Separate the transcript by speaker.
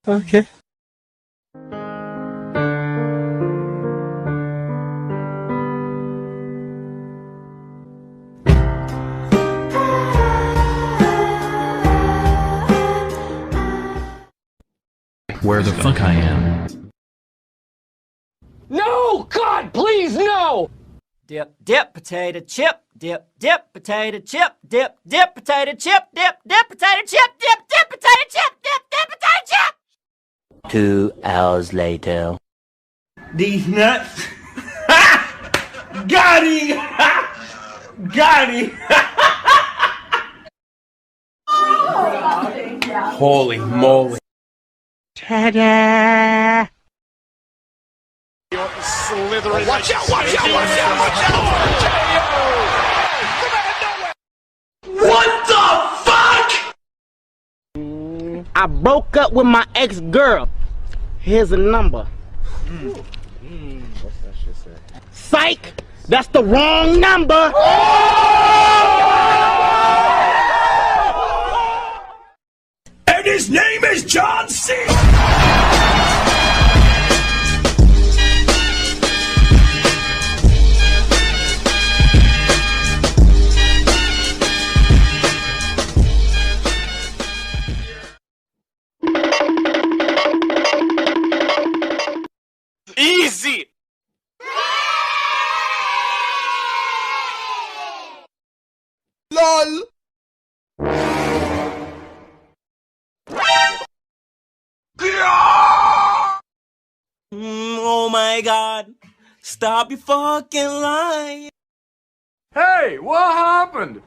Speaker 1: Okay.
Speaker 2: Where the fuck I am.
Speaker 3: No! God, please, no!
Speaker 4: Dip, dip, potato chip. Dip, dip, potato chip. Dip, dip, potato chip. Dip, dip, potato chip. Dip, dip, potato chip. Dip, dip, potato chip.
Speaker 5: 2 hours later.
Speaker 1: These nuts. Got him! Got him! Holy moly. Ta-da!
Speaker 3: Slithering. Watch out, watch out, watch out, watch out!
Speaker 1: What the fuck?
Speaker 6: I broke up with my ex-girl. Here's a number.
Speaker 1: What's that shit say?
Speaker 6: Psych! That's the wrong number!
Speaker 1: And his name is John C.
Speaker 3: Easy!
Speaker 1: LOL.
Speaker 4: Oh my God. Stop your fucking lying.
Speaker 3: Hey, what happened?